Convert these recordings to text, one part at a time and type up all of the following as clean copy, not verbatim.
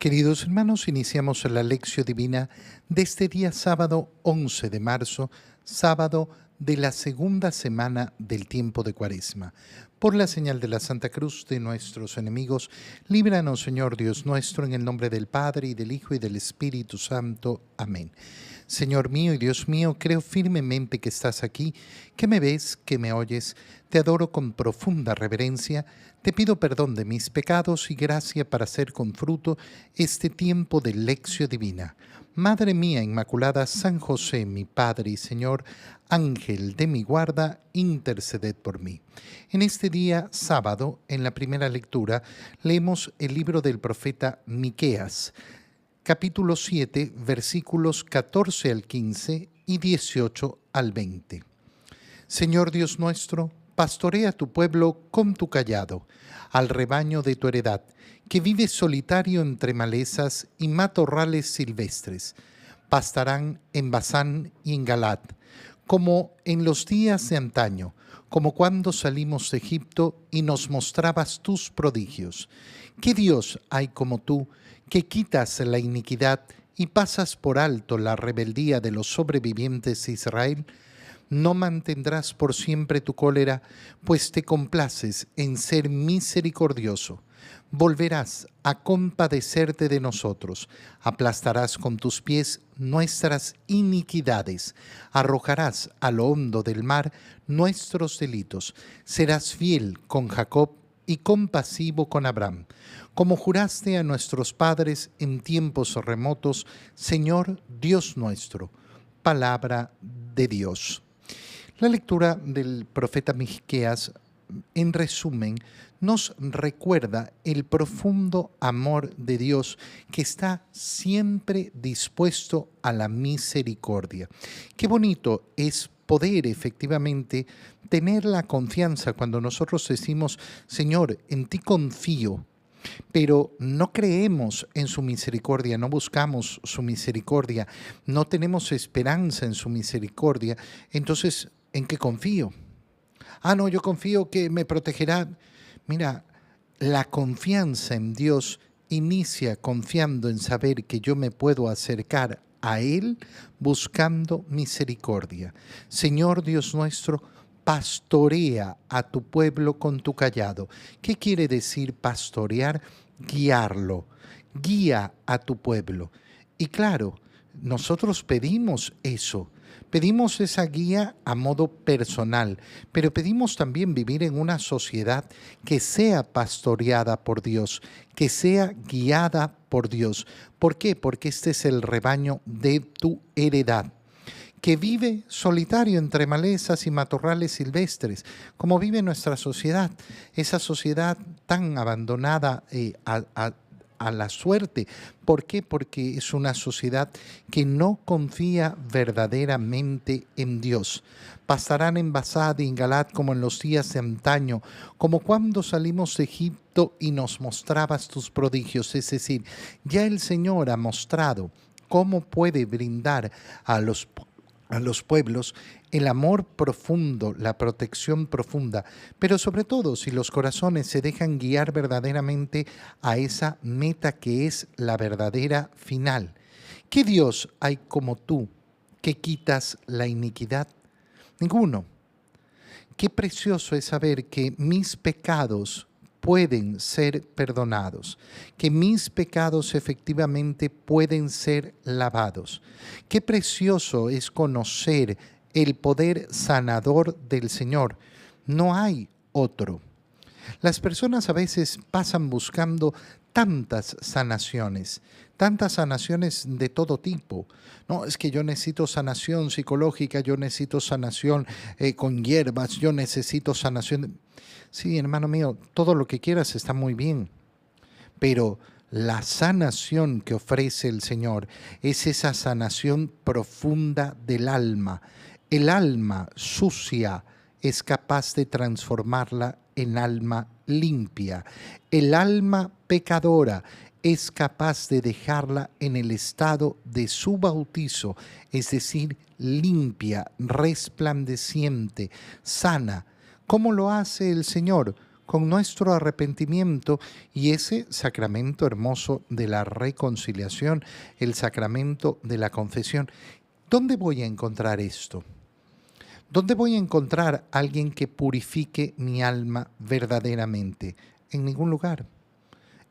Queridos hermanos, iniciamos la lección divina de este día sábado 11 de marzo, sábado de la segunda semana del tiempo de Cuaresma. Por la señal de la Santa Cruz de nuestros enemigos, líbranos, Señor Dios nuestro, en el nombre del Padre, y del Hijo, y del Espíritu Santo. Amén. Señor mío y Dios mío, creo firmemente que estás aquí, que me ves, que me oyes. Te adoro con profunda reverencia. Te pido perdón de mis pecados y gracia para hacer con fruto este tiempo de lección divina. Madre mía Inmaculada, San José, mi Padre y Señor, Ángel de mi guarda, interceded por mí. En este día sábado, en la primera lectura, leemos el libro del profeta Miqueas, capítulo 7, versículos 14 al 15 y 18 al 20. Señor Dios nuestro, pastorea tu pueblo con tu cayado, al rebaño de tu heredad, que vive solitario entre malezas y matorrales silvestres. Pastarán en Basán y en Galaad, como en los días de antaño, como cuando salimos de Egipto y nos mostrabas tus prodigios. ¿Qué Dios hay como tú, que quitas la iniquidad y pasas por alto la rebeldía de los sobrevivientes de Israel? No mantendrás por siempre tu cólera, pues te complaces en ser misericordioso. Volverás a compadecerte de nosotros, aplastarás con tus pies nuestras iniquidades, arrojarás a lo hondo del mar nuestros delitos, serás fiel con Jacob y compasivo con Abraham, como juraste a nuestros padres en tiempos remotos, Señor Dios nuestro. Palabra de Dios. La lectura del profeta Miqueas, en resumen, nos recuerda el profundo amor de Dios que está siempre dispuesto a la misericordia. Qué bonito es poder efectivamente tener la confianza cuando nosotros decimos, Señor, en ti confío, pero no creemos en su misericordia, no buscamos su misericordia, no tenemos esperanza en su misericordia. Entonces, ¿en qué confío? No, yo confío que me protegerá. Mira, la confianza en Dios inicia confiando en saber que yo me puedo acercar a Él buscando misericordia. Señor Dios nuestro, pastorea a tu pueblo con tu cayado. ¿Qué quiere decir pastorear? Guiarlo. Guía a tu pueblo. Y claro, nosotros pedimos eso. Pedimos esa guía a modo personal, pero pedimos también vivir en una sociedad que sea pastoreada por Dios, que sea guiada por Dios. ¿Por qué? Porque este es el rebaño de tu heredad, que vive solitario entre malezas y matorrales silvestres, como vive nuestra sociedad, esa sociedad tan abandonada a la suerte. ¿Por qué? Porque es una sociedad que no confía verdaderamente en Dios. Pasarán en Basán y en Galaad como en los días de antaño, como cuando salimos de Egipto y nos mostrabas tus prodigios. Es decir, ya el Señor ha mostrado cómo puede brindar a los pueblos el amor profundo, la protección profunda, pero sobre todo si los corazones se dejan guiar verdaderamente a esa meta que es la verdadera final. ¿Qué Dios hay como tú que quitas la iniquidad? Ninguno. Qué precioso es saber que mis pecados pueden ser perdonados, que mis pecados efectivamente pueden ser lavados. Qué precioso es conocer el poder sanador del Señor. No hay otro. Las personas a veces pasan buscando tantas sanaciones de todo tipo. No, es que yo necesito sanación psicológica, yo necesito sanación con hierbas, yo necesito sanación. Sí, hermano mío, todo lo que quieras está muy bien, pero la sanación que ofrece el Señor es esa sanación profunda del alma. El alma sucia es capaz de transformarla en alma limpia. El alma pecadora es capaz de dejarla en el estado de su bautizo, es decir, limpia, resplandeciente, sana. ¿Cómo lo hace el Señor? con nuestro arrepentimiento y ese sacramento hermoso de la reconciliación, el sacramento de la confesión. ¿Dónde voy a encontrar esto? ¿Dónde voy a encontrar a alguien que purifique mi alma verdaderamente? En ningún lugar.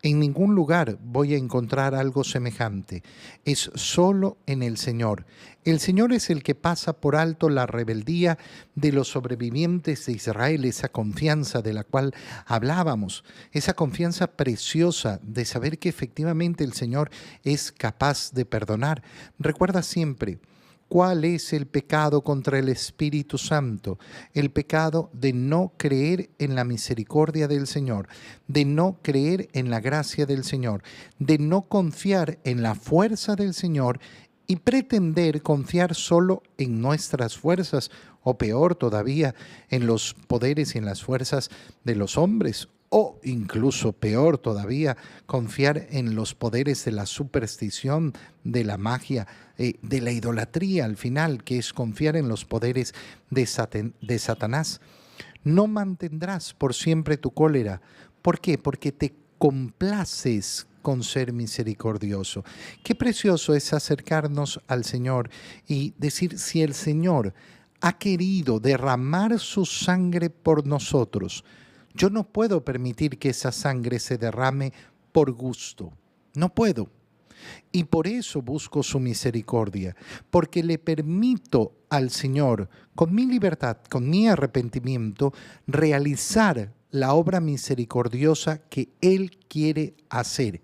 En ningún lugar voy a encontrar algo semejante. Es solo en el Señor. El Señor es el que pasa por alto la rebeldía de los sobrevivientes de Israel, esa confianza de la cual hablábamos, esa confianza preciosa de saber que efectivamente el Señor es capaz de perdonar. Recuerda siempre, ¿cuál es el pecado contra el Espíritu Santo? El pecado de no creer en la misericordia del Señor, de no creer en la gracia del Señor, de no confiar en la fuerza del Señor y pretender confiar solo en nuestras fuerzas, o peor todavía, en los poderes y en las fuerzas de los hombres, o incluso peor todavía, confiar en los poderes de la superstición, de la magia, de la idolatría al final, que es confiar en los poderes de Satanás. No mantendrás por siempre tu cólera. ¿Por qué? Porque te complaces con ser misericordioso. Qué precioso es acercarnos al Señor y decir, si el Señor ha querido derramar su sangre por nosotros, yo no puedo permitir que esa sangre se derrame por gusto. No puedo. Y por eso busco su misericordia, porque le permito al Señor, con mi libertad, con mi arrepentimiento, realizar la obra misericordiosa que Él quiere hacer.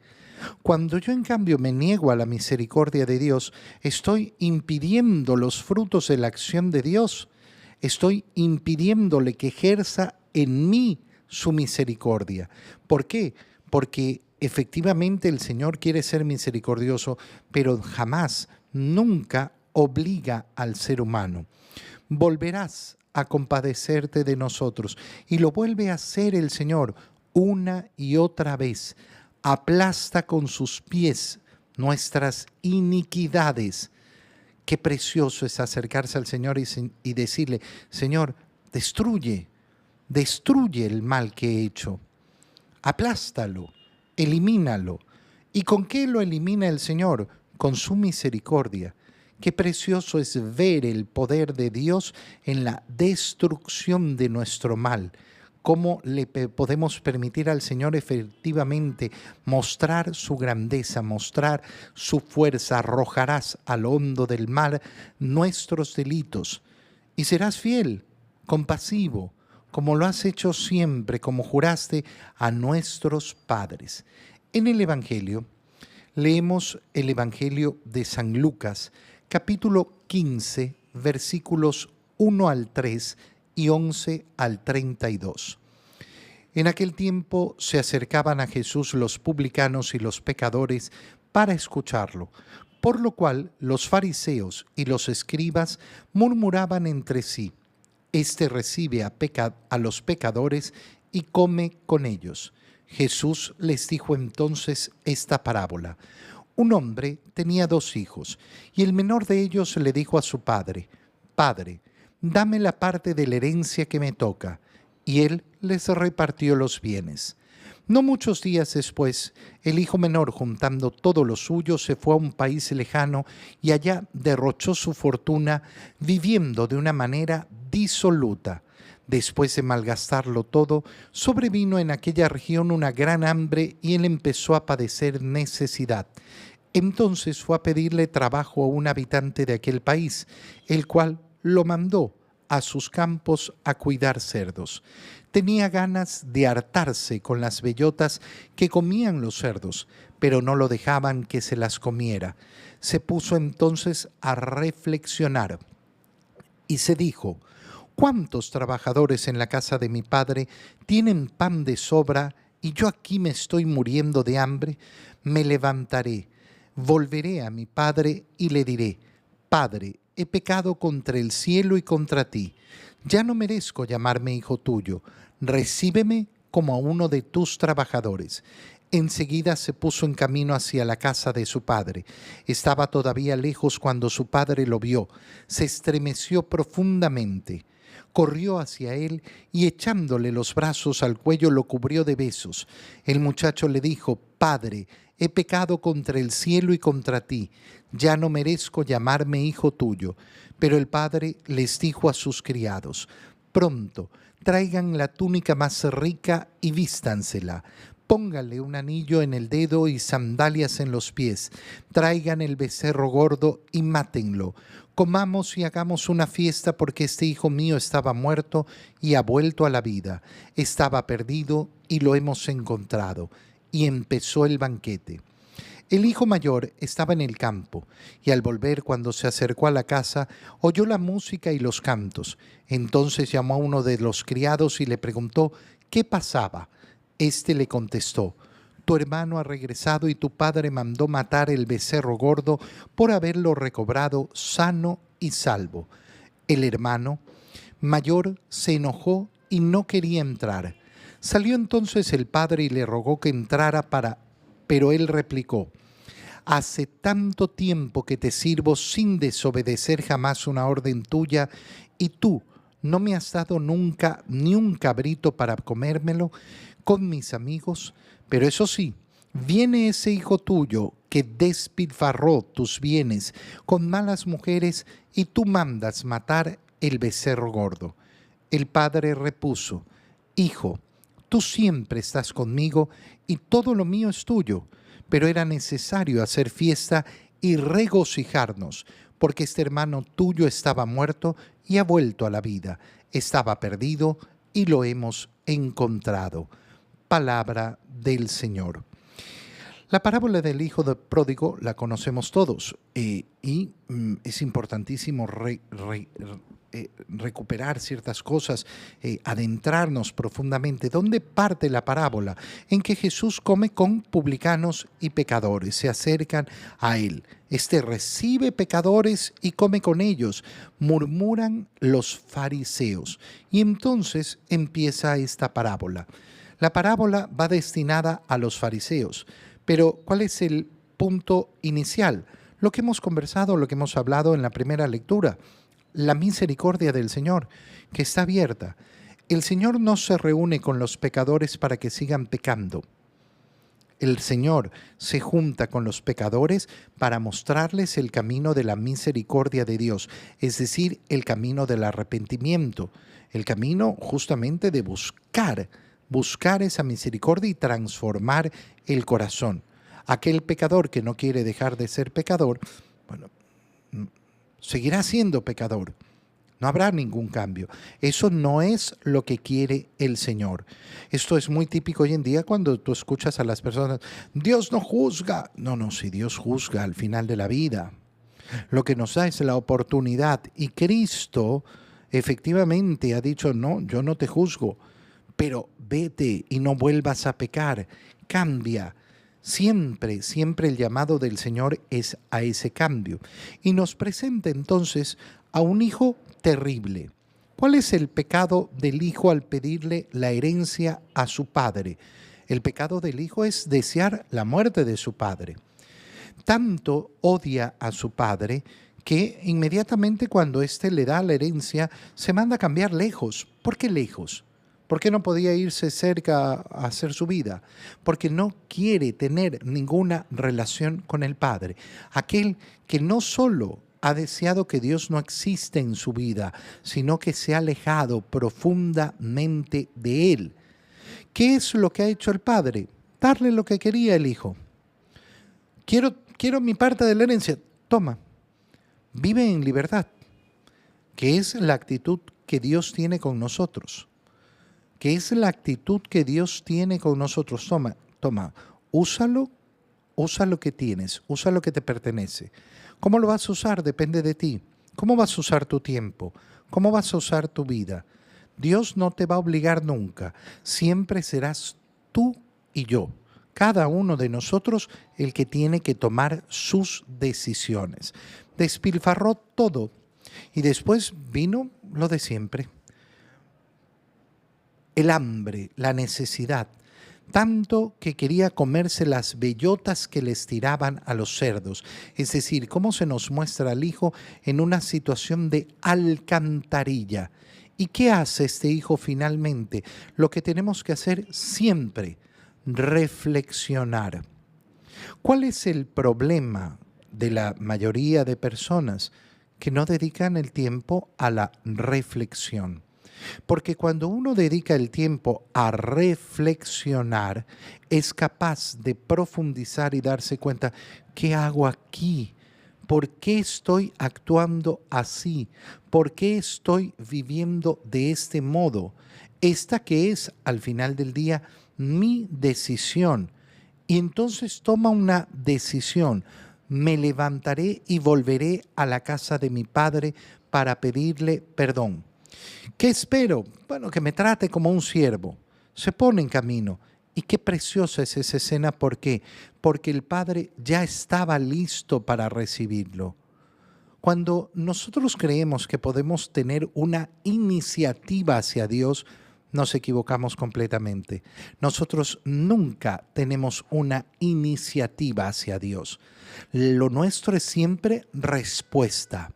Cuando yo en cambio me niego a la misericordia de Dios, estoy impidiendo los frutos de la acción de Dios. Estoy impidiéndole que ejerza en mí su misericordia. ¿Por qué? Porque efectivamente el Señor quiere ser misericordioso, pero jamás, nunca obliga al ser humano. Volverás a compadecerte de nosotros y lo vuelve a hacer el Señor una y otra vez. Aplasta con sus pies nuestras iniquidades. Qué precioso es acercarse al Señor y decirle, Señor, destruye el mal que he hecho. Aplástalo, elimínalo. ¿Y con qué lo elimina el Señor? Con su misericordia. Qué precioso es ver el poder de Dios en la destrucción de nuestro mal. Cómo le podemos permitir al Señor efectivamente mostrar su grandeza, mostrar su fuerza. Arrojarás al hondo del mar nuestros delitos y serás fiel, compasivo, como lo has hecho siempre, como juraste a nuestros padres. En el Evangelio, leemos el Evangelio de San Lucas, capítulo 15, versículos 1 al 3 y 11 al 32. En aquel tiempo se acercaban a Jesús los publicanos y los pecadores para escucharlo, por lo cual los fariseos y los escribas murmuraban entre sí: Este recibe a los pecadores y come con ellos. Jesús les dijo entonces esta parábola. Un hombre tenía 2 hijos, y el menor de ellos le dijo a su padre: Padre, dame la parte de la herencia que me toca. Y él les repartió los bienes. No muchos días después, el hijo menor, juntando todo lo suyo, se fue a un país lejano y allá derrochó su fortuna viviendo de una manera disoluta. Después de malgastarlo todo, sobrevino en aquella región una gran hambre y él empezó a padecer necesidad. Entonces fue a pedirle trabajo a un habitante de aquel país, el cual lo mandó a sus campos a cuidar cerdos. Tenía ganas de hartarse con las bellotas que comían los cerdos, pero no lo dejaban que se las comiera. Se puso entonces a reflexionar y se dijo: ¿Cuántos trabajadores en la casa de mi padre tienen pan de sobra y yo aquí me estoy muriendo de hambre? Me levantaré, volveré a mi padre y le diré: Padre, he pecado contra el cielo y contra ti. Ya no merezco llamarme hijo tuyo. Recíbeme como a uno de tus trabajadores. Enseguida se puso en camino hacia la casa de su padre. Estaba todavía lejos cuando su padre lo vio. Se estremeció profundamente. corrió hacia él y echándole los brazos al cuello lo cubrió de besos. El muchacho le dijo: Padre, he pecado contra el cielo y contra ti, ya no merezco llamarme hijo tuyo. Pero el padre les dijo a sus criados: Pronto, traigan la túnica más rica y vístansela. Pónganle un anillo en el dedo y sandalias en los pies. Traigan el becerro gordo y mátenlo. Comamos y hagamos una fiesta, porque este hijo mío estaba muerto y ha vuelto a la vida. Estaba perdido y lo hemos encontrado. Y empezó el banquete. El hijo mayor estaba en el campo, y al volver, cuando se acercó a la casa, oyó la música y los cantos. Entonces llamó a uno de los criados y le preguntó qué pasaba. Este le contestó: Tu hermano ha regresado y tu padre mandó matar el becerro gordo por haberlo recobrado sano y salvo. El hermano mayor se enojó y no quería entrar. Salió entonces el padre y le rogó que entrara pero él replicó: Hace tanto tiempo que te sirvo sin desobedecer jamás una orden tuya, y tú no me has dado nunca ni un cabrito para comérmelo con mis amigos. Pero eso sí, viene ese hijo tuyo que despilfarró tus bienes con malas mujeres, y tú mandas matar el becerro gordo. El padre repuso: Hijo, tú siempre estás conmigo y todo lo mío es tuyo, pero era necesario hacer fiesta y regocijarnos, porque este hermano tuyo estaba muerto y ha vuelto a la vida, estaba perdido y lo hemos encontrado. Palabra del Señor. La parábola del hijo pródigo la conocemos todos, es importantísimo recuperar ciertas cosas, adentrarnos profundamente. ¿Dónde parte la parábola? En que Jesús come con publicanos y pecadores, se acercan a él. Este recibe pecadores y come con ellos, murmuran los fariseos. Y entonces empieza esta parábola. La parábola va destinada a los fariseos, pero ¿cuál es el punto inicial? Lo que hemos conversado, lo que hemos hablado en la primera lectura, la misericordia del Señor, que está abierta. El Señor no se reúne con los pecadores para que sigan pecando. El Señor se junta con los pecadores para mostrarles el camino de la misericordia de Dios, es decir, el camino del arrepentimiento, el camino justamente de buscar esa misericordia y transformar el corazón. Aquel pecador que no quiere dejar de ser pecador, bueno, seguirá siendo pecador. No habrá ningún cambio. Eso no es lo que quiere el Señor. Esto es muy típico hoy en día cuando tú escuchas a las personas: Dios no juzga. No, si Dios juzga al final de la vida. Lo que nos da es la oportunidad, y Cristo efectivamente ha dicho: no, yo no te juzgo, pero vete y no vuelvas a pecar, cambia. Siempre el llamado del Señor es a ese cambio. Y nos presenta entonces a un hijo terrible. ¿Cuál es el pecado del hijo al pedirle la herencia a su padre? El pecado del hijo es desear la muerte de su padre. Tanto odia a su padre que inmediatamente cuando éste le da la herencia se manda a cambiar lejos. ¿Por qué lejos? ¿Por qué no podía irse cerca a hacer su vida? Porque no quiere tener ninguna relación con el Padre. Aquel que no solo ha deseado que Dios no existe en su vida, sino que se ha alejado profundamente de Él. ¿Qué es lo que ha hecho el Padre? Darle lo que quería el Hijo. Quiero mi parte de la herencia. Toma. Vive en libertad, que es la actitud que Dios tiene con nosotros. ¿Qué es la actitud que Dios tiene con nosotros? Toma, úsalo, usa lo que tienes, usa lo que te pertenece. ¿Cómo lo vas a usar? Depende de ti. ¿Cómo vas a usar tu tiempo? ¿Cómo vas a usar tu vida? Dios no te va a obligar nunca. Siempre serás tú y yo, cada uno de nosotros, el que tiene que tomar sus decisiones. Despilfarró todo y después vino lo de siempre. El hambre, la necesidad, tanto que quería comerse las bellotas que les tiraban a los cerdos. Es decir, cómo se nos muestra al Hijo en una situación de alcantarilla. ¿Y qué hace este hijo finalmente? Lo que tenemos que hacer siempre, reflexionar. ¿Cuál es el problema de la mayoría de personas que no dedican el tiempo a la reflexión? Porque cuando uno dedica el tiempo a reflexionar, es capaz de profundizar y darse cuenta, ¿qué hago aquí? ¿Por qué estoy actuando así? ¿Por qué estoy viviendo de este modo? Esta que es, al final del día, mi decisión. Y entonces toma una decisión. Me levantaré y volveré a la casa de mi padre para pedirle perdón. ¿Qué espero? Bueno, que me trate como un siervo. Se pone en camino. Y qué preciosa es esa escena. ¿Por qué? Porque el padre ya estaba listo para recibirlo. Cuando nosotros creemos que podemos tener una iniciativa hacia Dios, nos equivocamos completamente. Nosotros nunca tenemos una iniciativa hacia Dios. Lo nuestro es siempre respuesta.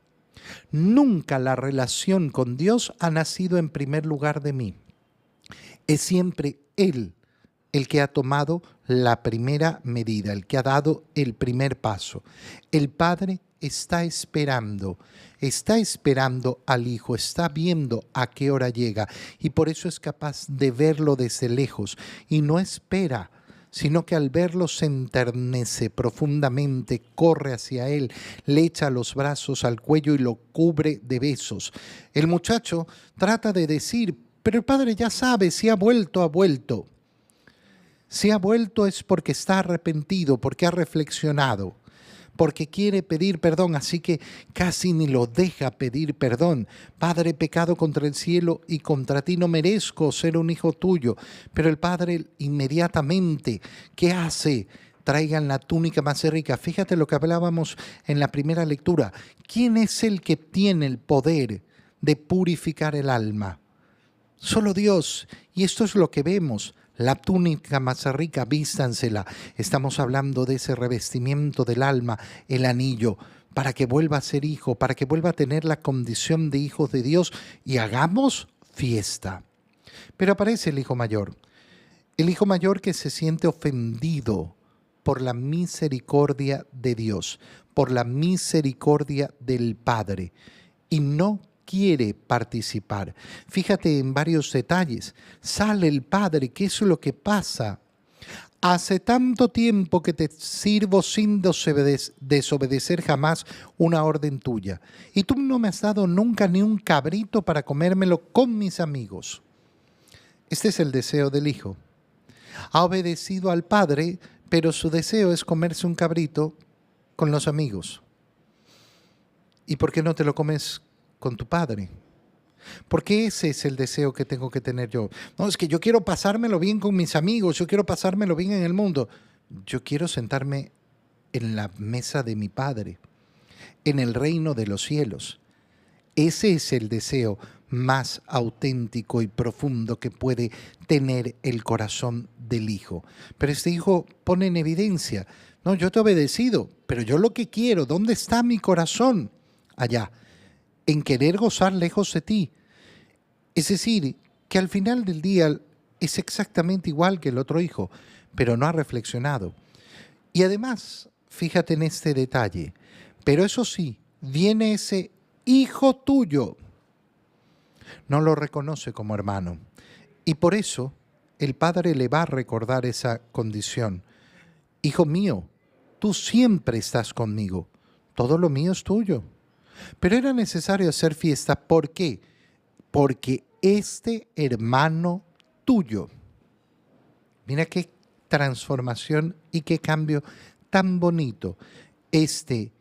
Nunca la relación con Dios ha nacido en primer lugar de mí. Es siempre Él el que ha tomado la primera medida, el que ha dado el primer paso. El Padre está esperando al Hijo, está viendo a qué hora llega y por eso es capaz de verlo desde lejos y no espera, sino que al verlo se enternece profundamente, corre hacia él, le echa los brazos al cuello y lo cubre de besos. El muchacho trata de decir, pero el padre ya sabe, si ha vuelto, ha vuelto. Si ha vuelto es porque está arrepentido, porque ha reflexionado, porque quiere pedir perdón, así que casi ni lo deja pedir perdón. Padre, he pecado contra el cielo y contra ti, no merezco ser un hijo tuyo. Pero el padre inmediatamente, ¿qué hace? Traigan la túnica más rica. Fíjate lo que hablábamos en la primera lectura. ¿Quién es el que tiene el poder de purificar el alma? Solo Dios. Y esto es lo que vemos. La túnica más rica, vístansela. Estamos hablando de ese revestimiento del alma, el anillo, para que vuelva a ser hijo, para que vuelva a tener la condición de hijos de Dios y hagamos fiesta. Pero aparece el hijo mayor que se siente ofendido por la misericordia de Dios, por la misericordia del Padre, y no quiere participar. Fíjate en varios detalles. Sale el padre, ¿qué es lo que pasa? Hace tanto tiempo que te sirvo sin desobedecer jamás una orden tuya. Y tú no me has dado nunca ni un cabrito para comérmelo con mis amigos. Este es el deseo del hijo. Ha obedecido al padre, pero su deseo es comerse un cabrito con los amigos. ¿Y por qué no te lo comes con tu padre? Porque ese es el deseo que tengo que tener yo. No, es que yo quiero pasármelo bien con mis amigos, yo quiero pasármelo bien en el mundo. Yo quiero sentarme en la mesa de mi Padre, en el reino de los cielos. Ese es el deseo más auténtico y profundo que puede tener el corazón del hijo. Pero este hijo pone en evidencia, no, yo te he obedecido, pero yo lo que quiero, ¿dónde está mi corazón? Allá, en querer gozar lejos de ti. Es decir, que al final del día es exactamente igual que el otro hijo, pero no ha reflexionado. Y además, fíjate en este detalle, pero eso sí, viene ese hijo tuyo, no lo reconoce como hermano. Y por eso el padre le va a recordar esa condición. Hijo mío, tú siempre estás conmigo, todo lo mío es tuyo. Pero era necesario hacer fiesta, ¿por qué? Porque este hermano tuyo, mira qué transformación y qué cambio tan bonito. Ese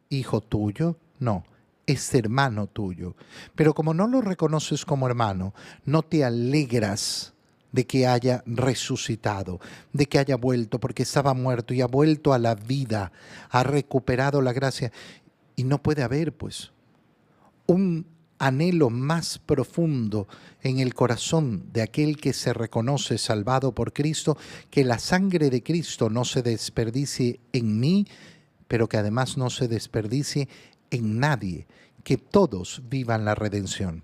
hijo tuyo, no, este hermano tuyo. Pero como no lo reconoces como hermano, no te alegras de que haya resucitado, de que haya vuelto, porque estaba muerto y ha vuelto a la vida, ha recuperado la gracia. Y no puede haber, pues, un anhelo más profundo en el corazón de aquel que se reconoce salvado por Cristo, que la sangre de Cristo no se desperdicie en mí, pero que además no se desperdicie en nadie, que todos vivan la redención.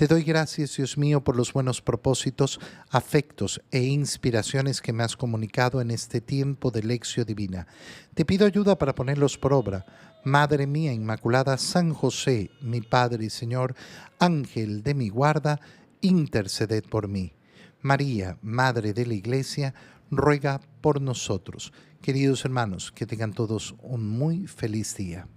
Te doy gracias, Dios mío, por los buenos propósitos, afectos e inspiraciones que me has comunicado en este tiempo de lección divina. Te pido ayuda para ponerlos por obra. Madre mía Inmaculada, San José, mi Padre y Señor, Ángel de mi guarda, interceded por mí. María, Madre de la Iglesia, ruega por nosotros. Queridos hermanos, que tengan todos un muy feliz día.